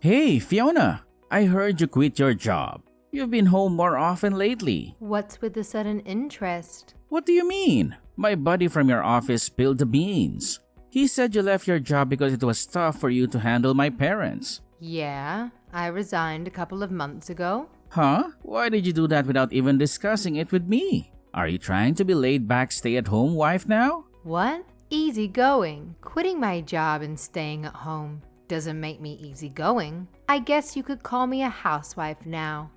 Hey, Fiona! I heard you quit your job. You've been home more often lately. What's with the sudden interest? What do you mean? My buddy from your office spilled the beans. He said you left your job because it was tough for you to handle my parents. Yeah, I resigned a couple of months ago. Huh? Why did you do that without even discussing it with me? Are you trying to be laid-back stay-at-home wife now? What? Easy going. Quitting my job and staying at home doesn't make me easygoing. I guess you could call me a housewife now.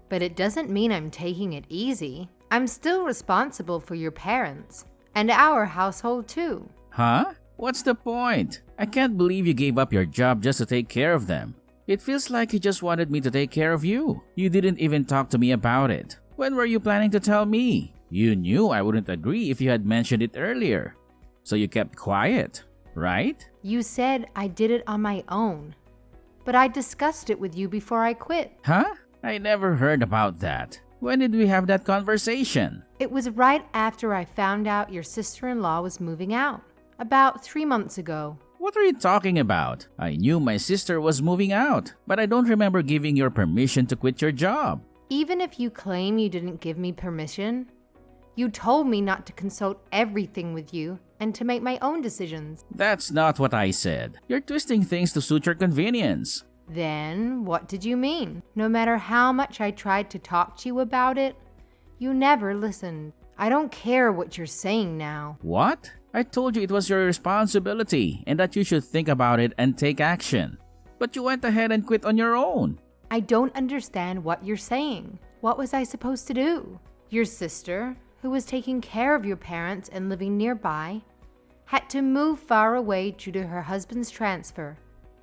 But it doesn't mean I'm taking it easy. I'm still responsible for your parents and our household too. Huh? What's the point? I can't believe you gave up your job just to take care of them. It feels like you just wanted me to take care of you. You didn't even talk to me about it. When were you planning to tell me? You knew I wouldn't agree if you had mentioned it earlier. So you kept quiet, right? You said I did it on my own, but I discussed it with you before I quit. Huh? I never heard about that. When did we have that conversation? It was right after I found out your sister-in-law was moving out, about 3 months ago. What are you talking about? I knew my sister was moving out, but I don't remember giving your permission to quit your job. Even if you claim you didn't give me permission, you told me not to consult everything with you and to make my own decisions. That's not what I said. You're twisting things to suit your convenience. Then, what did you mean? No matter how much I tried to talk to you about it, you never listened. I don't care what you're saying now. What? I told you it was your responsibility and that you should think about it and take action. But you went ahead and quit on your own. I don't understand what you're saying. What was I supposed to do? Your sister, who was taking care of your parents and living nearby, had to move far away due to her husband's transfer.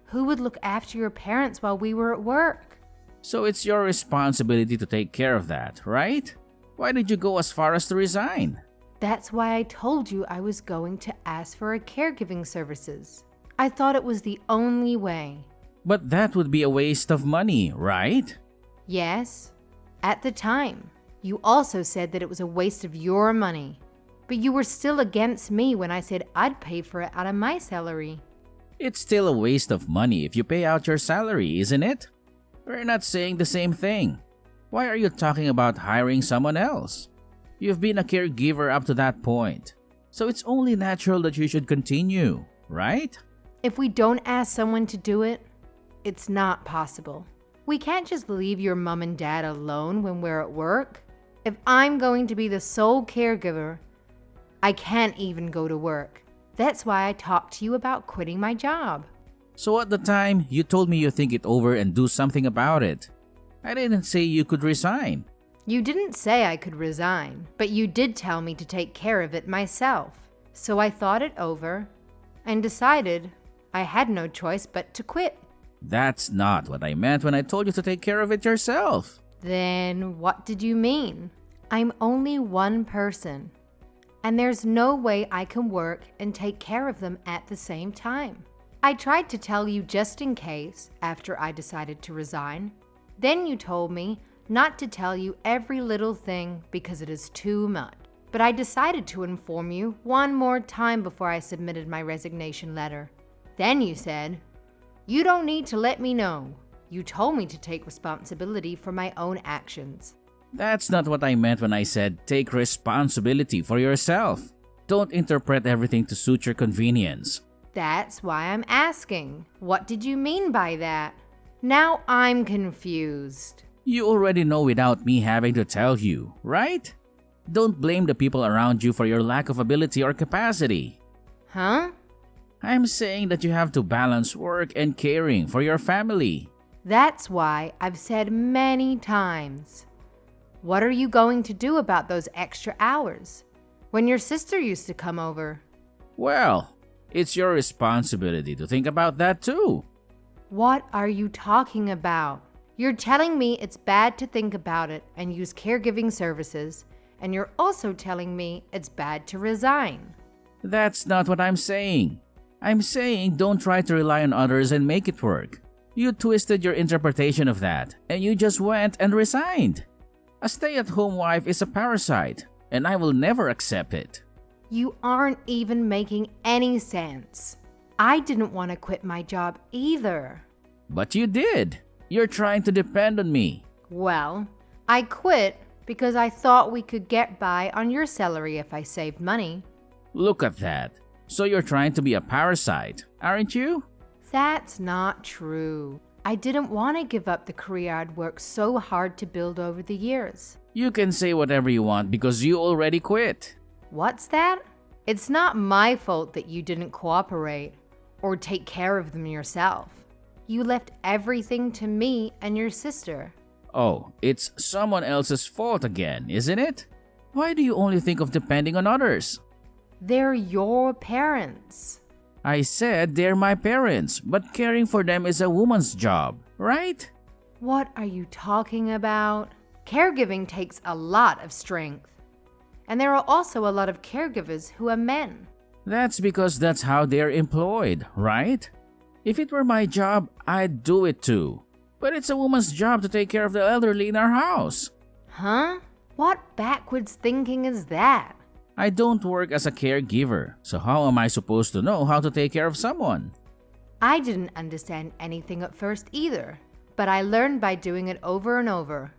Who would look after your parents while we were at work? So it's your responsibility to take care of that, right? Why did you go as far as to resign? That's why I told you I was going to ask for a caregiving services. I thought it was the only way. But that would be a waste of money, right? Yes, at the time. You also said that it was a waste of your money. But you were still against me when I said I'd pay for it out of my salary. It's still a waste of money if you pay out your salary, isn't it? We're not saying the same thing. Why are you talking about hiring someone else? You've been a caregiver up to that point. So it's only natural that you should continue, right? If we don't ask someone to do it, it's not possible. We can't just leave your mom and dad alone when we're at work. If I'm going to be the sole caregiver, I can't even go to work. That's why I talked to you about quitting my job. So at the time, you told me you think it over and do something about it. I didn't say you could resign. You didn't say I could resign, but you did tell me to take care of it myself. So I thought it over and decided I had no choice but to quit. That's not what I meant when I told you to take care of it yourself. Then what did you mean? I'm only one person, and there's no way I can work and take care of them at the same time. I tried to tell you just in case after I decided to resign. Then you told me not to tell you every little thing because it is too much. But I decided to inform you one more time before I submitted my resignation letter. Then you said, "You don't need to let me know. You told me to take responsibility for my own actions." That's not what I meant when I said take responsibility for yourself. Don't interpret everything to suit your convenience. That's why I'm asking. What did you mean by that? Now I'm confused. You already know without me having to tell you, right? Don't blame the people around you for your lack of ability or capacity. Huh? I'm saying that you have to balance work and caring for your family. That's why I've said many times. What are you going to do about those extra hours when your sister used to come over? Well, it's your responsibility to think about that too. What are you talking about? You're telling me it's bad to think about it and use caregiving services, and you're also telling me it's bad to resign. That's not what I'm saying. I'm saying don't try to rely on others and make it work. You twisted your interpretation of that, and you just went and resigned. A stay-at-home wife is a parasite, and I will never accept it. You aren't even making any sense. I didn't want to quit my job either. But you did. You're trying to depend on me. Well, I quit because I thought we could get by on your salary if I saved money. Look at that. So you're trying to be a parasite, aren't you? That's not true. I didn't want to give up the career I'd worked so hard to build over the years. You can say whatever you want because you already quit. What's that? It's not my fault that you didn't cooperate or take care of them yourself. You left everything to me and your sister. Oh, it's someone else's fault again, isn't it? Why do you only think of depending on others? They're your parents. I said they're my parents, but caring for them is a woman's job, right? What are you talking about? Caregiving takes a lot of strength. And there are also a lot of caregivers who are men. That's because that's how they're employed, right? If it were my job, I'd do it too. But it's a woman's job to take care of the elderly in our house. Huh? What backwards thinking is that? I don't work as a caregiver, so how am I supposed to know how to take care of someone? I didn't understand anything at first either, but I learned by doing it over and over.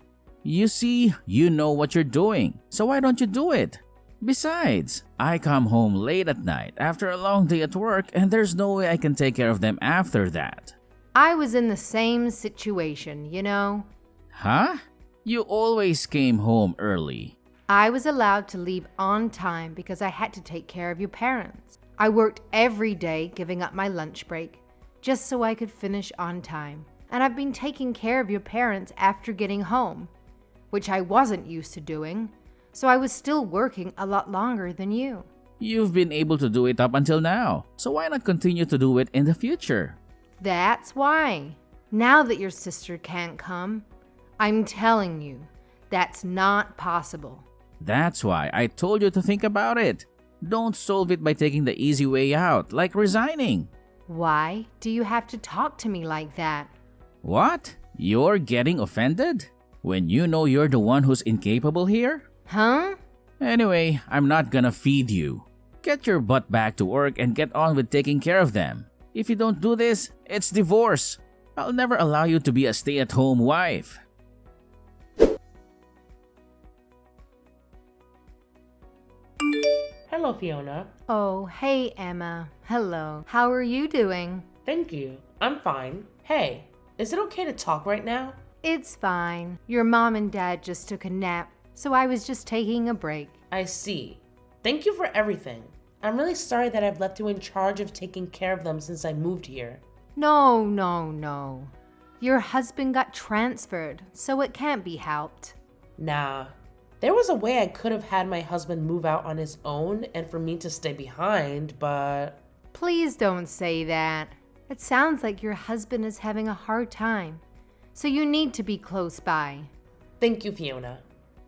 You see, you know what you're doing, so why don't you do it? Besides, I come home late at night after a long day at work and there's no way I can take care of them after that. I was in the same situation, you know. Huh? You always came home early. I was allowed to leave on time because I had to take care of your parents. I worked every day giving up my lunch break just so I could finish on time. And I've been taking care of your parents after getting home, which I wasn't used to doing, so I was still working a lot longer than you. You've been able to do it up until now, so why not continue to do it in the future? That's why. Now that your sister can't come, I'm telling you, that's not possible. That's why I told you to think about it. Don't solve it by taking the easy way out, like resigning. Why do you have to talk to me like that? What? You're getting offended? When you know you're the one who's incapable here? Huh? Anyway, I'm not gonna feed you. Get your butt back to work and get on with taking care of them. If you don't do this, it's divorce. I'll never allow you to be a stay-at-home wife. Hello, Fiona. Oh, hey, Emma. Hello. How are you doing? Thank you. I'm fine. Hey, is it okay to talk right now? It's fine. Your mom and dad just took a nap, so I was just taking a break. I see. Thank you for everything. I'm really sorry that I've left you in charge of taking care of them since I moved here. No. Your husband got transferred, so it can't be helped. Nah. There was a way I could have had my husband move out on his own and for me to stay behind, but... Please don't say that. It sounds like your husband is having a hard time, so you need to be close by. Thank you, Fiona.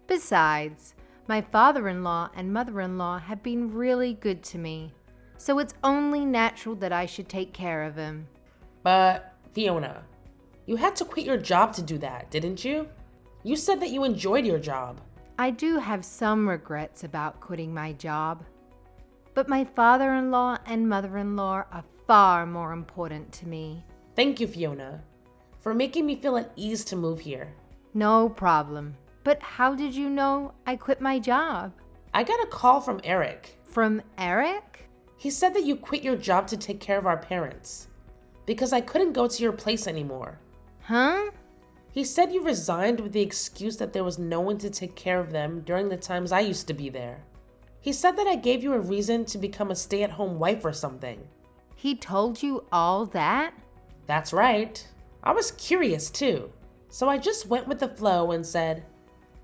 Besides, my father-in-law and mother-in-law have been really good to me, so it's only natural that I should take care of him. But, Fiona, you had to quit your job to do that, didn't you? You said that you enjoyed your job. I do have some regrets about quitting my job, but my father-in-law and mother-in-law are far more important to me. Thank you, Fiona, for making me feel at ease to move here. No problem. But how did you know I quit my job? I got a call from Eric. From Eric? He said that you quit your job to take care of our parents because I couldn't go to your place anymore. Huh? He said you resigned with the excuse that there was no one to take care of them during the times I used to be there. He said that I gave you a reason to become a stay-at-home wife or something. He told you all that? That's right. I was curious too. So I just went with the flow and said,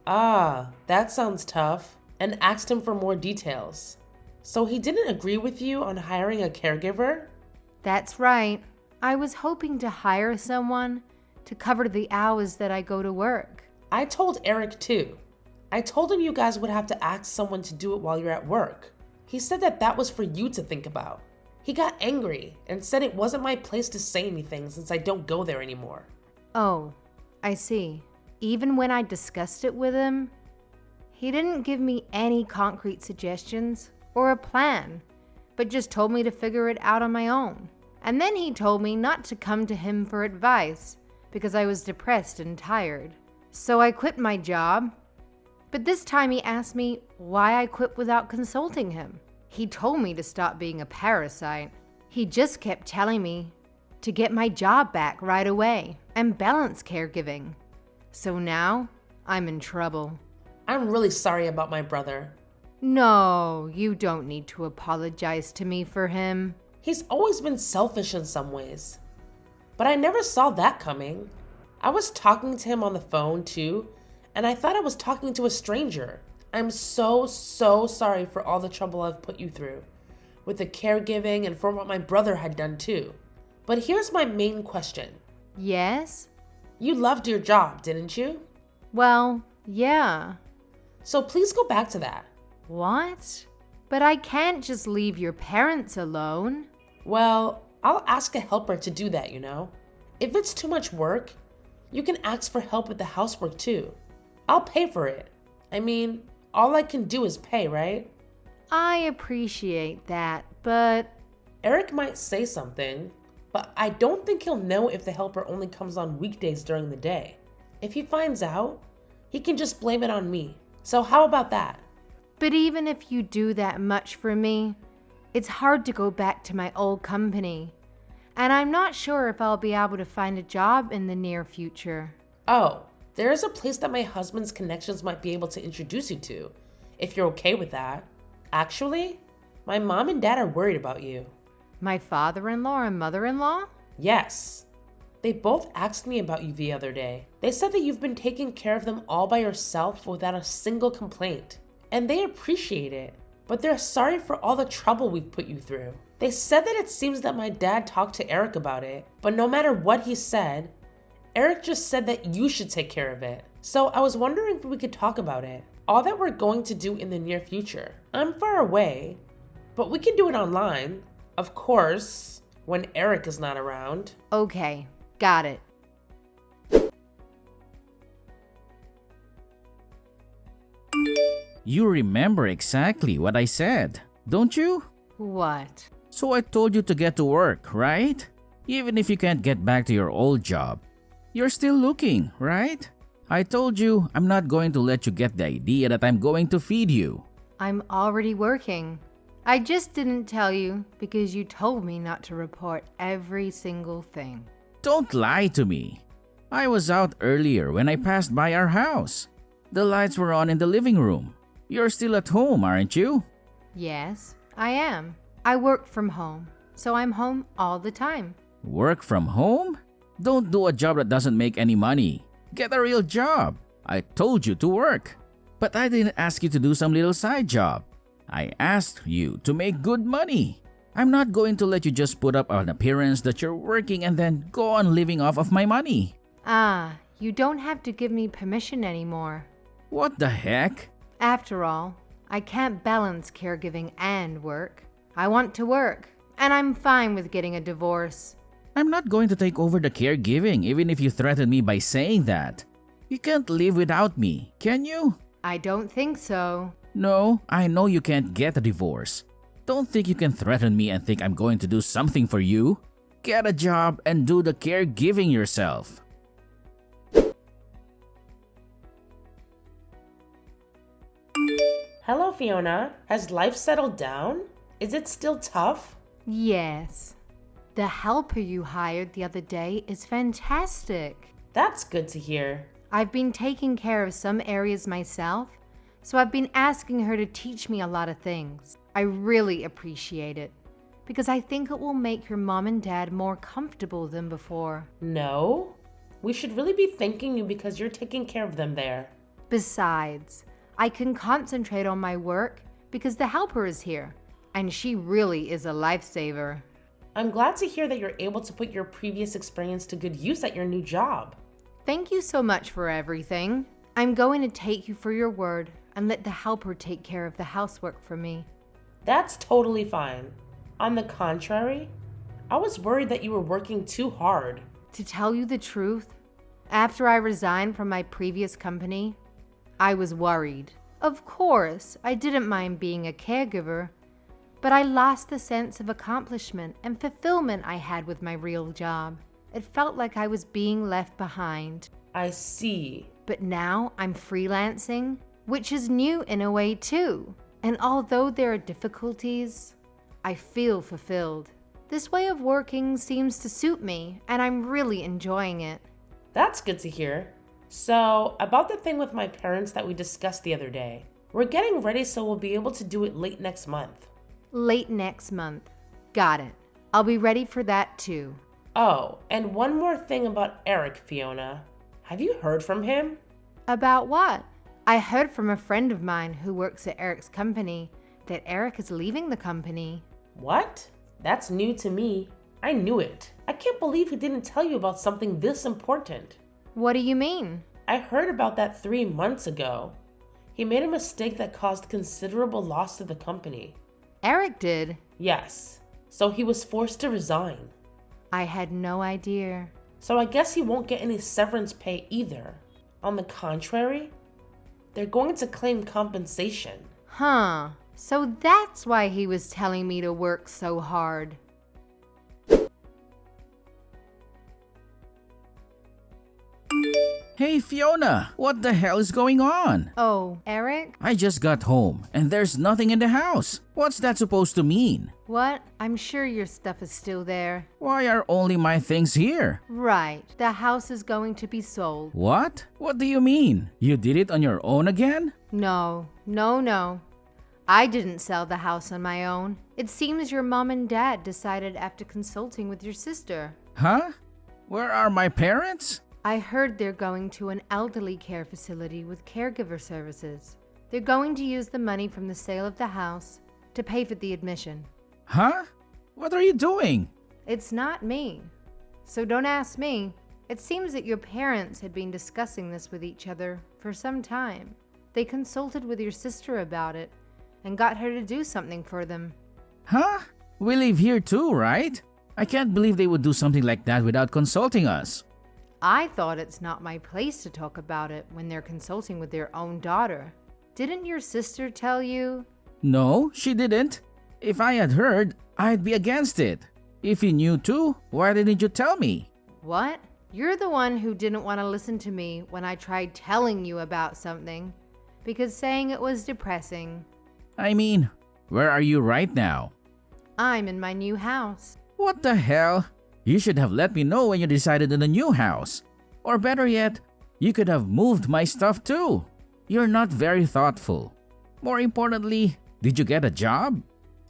that sounds tough, and asked him for more details. So he didn't agree with you on hiring a caregiver? That's right. I was hoping to hire someone to cover the hours that I go to work. I told Eric too. I told him you guys would have to ask someone to do it while you're at work. He said that that was for you to think about. He got angry and said it wasn't my place to say anything since I don't go there anymore. Oh, I see. Even when I discussed it with him, he didn't give me any concrete suggestions or a plan, but just told me to figure it out on my own. And then he told me not to come to him for advice because I was depressed and tired. So I quit my job. But this time he asked me why I quit without consulting him. He told me to stop being a parasite. He just kept telling me to get my job back right away and balance caregiving. So now I'm in trouble. I'm really sorry about my brother. No, you don't need to apologize to me for him. He's always been selfish in some ways. But I never saw that coming. I was talking to him on the phone too, and I thought I was talking to a stranger. I'm so sorry for all the trouble I've put you through, with the caregiving and for what my brother had done too. But here's my main question. Yes? You loved your job, didn't you? Well, yeah. So please go back to that. What? But I can't just leave your parents alone. Well, I'll ask a helper to do that, you know. If it's too much work, you can ask for help with the housework too. I'll pay for it. I mean, all I can do is pay, right? I appreciate that, but Eric might say something, but I don't think he'll know if the helper only comes on weekdays during the day. If he finds out, he can just blame it on me. So how about that? But even if you do that much for me, it's hard to go back to my old company. And I'm not sure if I'll be able to find a job in the near future. Oh, there is a place that my husband's connections might be able to introduce you to, if you're okay with that. Actually, my mom and dad are worried about you. My father-in-law and mother-in-law? Yes. They both asked me about you the other day. They said that you've been taking care of them all by yourself without a single complaint. And they appreciate it, but they're sorry for all the trouble we've put you through. They said that it seems that my dad talked to Eric about it, but no matter what he said, Eric just said that you should take care of it. So I was wondering if we could talk about it. All that we're going to do in the near future. I'm far away, but we can do it online. Of course, when Eric is not around. Okay, got it. You remember exactly what I said, don't you? What? So I told you to get to work, right? Even if you can't get back to your old job. You're still looking, right? I told you I'm not going to let you get the idea that I'm going to feed you. I'm already working. I just didn't tell you because you told me not to report every single thing. Don't lie to me. I was out earlier when I passed by our house. The lights were on in the living room. You're still at home, aren't you? Yes, I am. I work from home, so I'm home all the time. Work from home? Don't do a job that doesn't make any money. Get a real job. I told you to work. But I didn't ask you to do some little side job. I asked you to make good money. I'm not going to let you just put up an appearance that you're working and then go on living off of my money. You don't have to give me permission anymore. What the heck? After all, I can't balance caregiving and work. I want to work, and I'm fine with getting a divorce. I'm not going to take over the caregiving even if you threaten me by saying that. You can't live without me, can you? I don't think so. No, I know you can't get a divorce. Don't think you can threaten me and think I'm going to do something for you. Get a job and do the caregiving yourself. Hello, Fiona. Has life settled down? Is it still tough? Yes. The helper you hired the other day is fantastic. That's good to hear. I've been taking care of some areas myself, so I've been asking her to teach me a lot of things. I really appreciate it, because I think it will make your mom and dad more comfortable than before. No, we should really be thanking you because you're taking care of them there. Besides, I can concentrate on my work because the helper is here, and she really is a lifesaver. I'm glad to hear that you're able to put your previous experience to good use at your new job. Thank you so much for everything. I'm going to take you for your word and let the helper take care of the housework for me. That's totally fine. On the contrary, I was worried that you were working too hard. To tell you the truth, after I resigned from my previous company, I was worried. Of course, I didn't mind being a caregiver, but I lost the sense of accomplishment and fulfillment I had with my real job. It felt like I was being left behind. I see. But now I'm freelancing, which is new in a way too. And although there are difficulties, I feel fulfilled. This way of working seems to suit me, and I'm really enjoying it. That's good to hear. So, about the thing with my parents that we discussed the other day. We're getting ready so we'll be able to do it late next month. Late next month. Got it. I'll be ready for that too. Oh, and one more thing about Eric, Fiona. Have you heard from him? About what? I heard from a friend of mine who works at Eric's company that Eric is leaving the company. What? That's new to me. I knew it. I can't believe he didn't tell you about something this important. What do you mean? I heard about that 3 months ago. He made a mistake that caused considerable loss to the company. Eric did? Yes. So he was forced to resign. I had no idea. So I guess he won't get any severance pay either. On the contrary, they're going to claim compensation. Huh. So that's why he was telling me to work so hard. Hey Fiona, what the hell is going on? Oh, Eric? I just got home and there's nothing in the house. What's that supposed to mean? What? I'm sure your stuff is still there. Why are only my things here? Right. The house is going to be sold. What? What do you mean? You did it on your own again? No. I didn't sell the house on my own. It seems your mom and dad decided after consulting with your sister. Huh? Where are my parents? I heard they're going to an elderly care facility with caregiver services. They're going to use the money from the sale of the house to pay for the admission. Huh? What are you doing? It's not me. So don't ask me. It seems that your parents had been discussing this with each other for some time. They consulted with your sister about it and got her to do something for them. Huh? We live here too, right? I can't believe they would do something like that without consulting us. I thought it's not my place to talk about it when they're consulting with their own daughter. Didn't your sister tell you? No, she didn't. If I had heard, I'd be against it. If you knew too, why didn't you tell me? What? You're the one who didn't want to listen to me when I tried telling you about something, because saying it was depressing. I mean, where are you right now? I'm in my new house. What the hell? You should have let me know when you decided on the new house. Or better yet, you could have moved my stuff too. You're not very thoughtful. More importantly, did you get a job?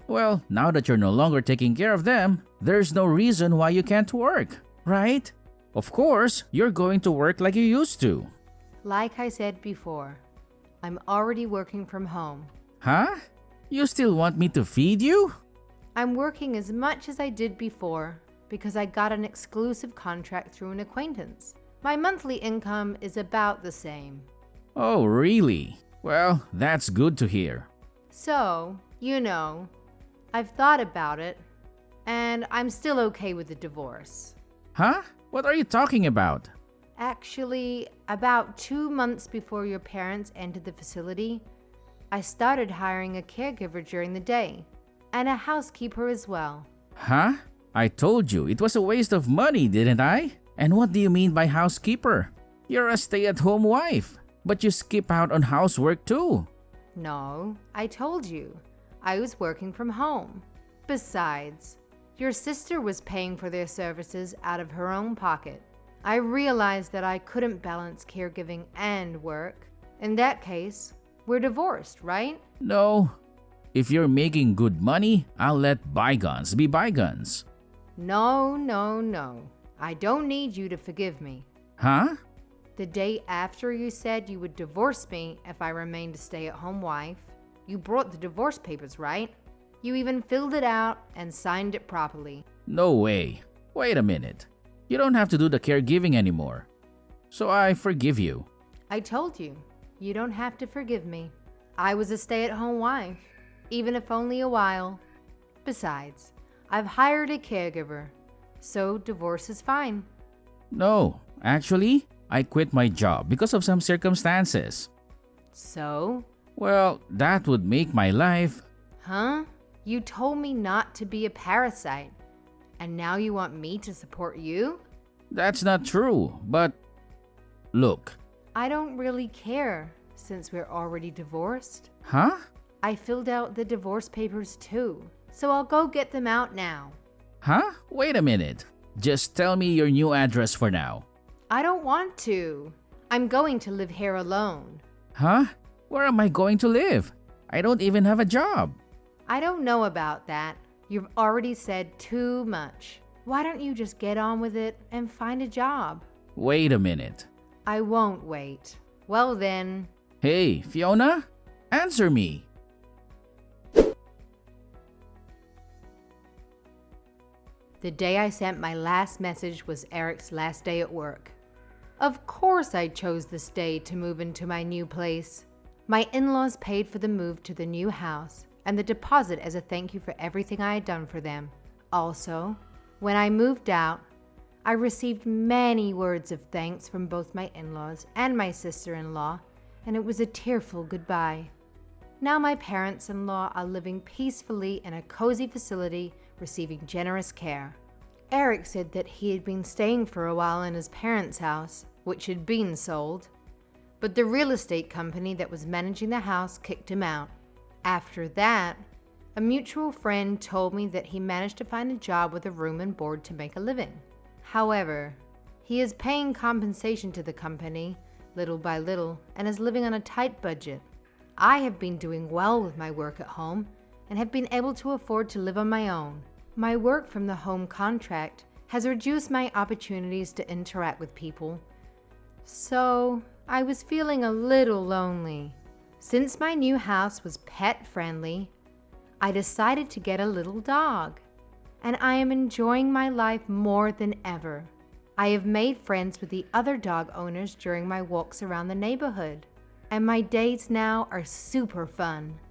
Well, now that you're no longer taking care of them, there's no reason why you can't work, right? Of course, you're going to work like you used to. Like I said before, I'm already working from home. Huh? You still want me to feed you? I'm working as much as I did before because I got an exclusive contract through an acquaintance. My monthly income is about the same. Oh, really? Well, that's good to hear. So, I've thought about it, and I'm still okay with the divorce. Huh? What are you talking about? Actually, about 2 months before your parents entered the facility, I started hiring a caregiver during the day, and a housekeeper as well. Huh? I told you it was a waste of money, didn't I? And what do you mean by housekeeper? You're a stay-at-home wife, but you skip out on housework too. No, I told you. I was working from home. Besides, your sister was paying for their services out of her own pocket. I realized that I couldn't balance caregiving and work. In that case, we're divorced, right? No. If you're making good money, I'll let bygones be bygones. No. I don't need you to forgive me. Huh? The day after you said you would divorce me if I remained a stay-at-home wife, you brought the divorce papers, right? You even filled it out and signed it properly. No way. Wait a minute. You don't have to do the caregiving anymore. So I forgive you. I told you, you don't have to forgive me. I was a stay-at-home wife, even if only a while. Besides, I've hired a caregiver, so divorce is fine. No, actually, I quit my job because of some circumstances. So? Well, that would make my life... Huh? You told me not to be a parasite, and now you want me to support you? That's not true, but look. I don't really care since we're already divorced. Huh? I filled out the divorce papers too, so I'll go get them out now. Huh? Wait a minute. Just tell me your new address for now. I don't want to. I'm going to live here alone. Huh? Where am I going to live? I don't even have a job. I don't know about that. You've already said too much. Why don't you just get on with it and find a job? Wait a minute. I won't wait. Well then. Hey, Fiona? Answer me. The day I sent my last message was Eric's last day at work. Of course I chose this day to move into my new place. My in-laws paid for the move to the new house and the deposit as a thank you for everything I had done for them. Also, when I moved out, I received many words of thanks from both my in-laws and my sister-in-law, and it was a tearful goodbye. Now my parents-in-law are living peacefully in a cozy facility, receiving generous care. Eric said that he had been staying for a while in his parents' house, which had been sold, but the real estate company that was managing the house kicked him out. After that, a mutual friend told me that he managed to find a job with a room and board to make a living. However, he is paying compensation to the company, little by little, and is living on a tight budget. I have been doing well with my work at home and have been able to afford to live on my own. My work from the home contract has reduced my opportunities to interact with people, so I was feeling a little lonely. Since my new house was pet-friendly, I decided to get a little dog, and I am enjoying my life more than ever. I have made friends with the other dog owners during my walks around the neighborhood, and my days now are super fun.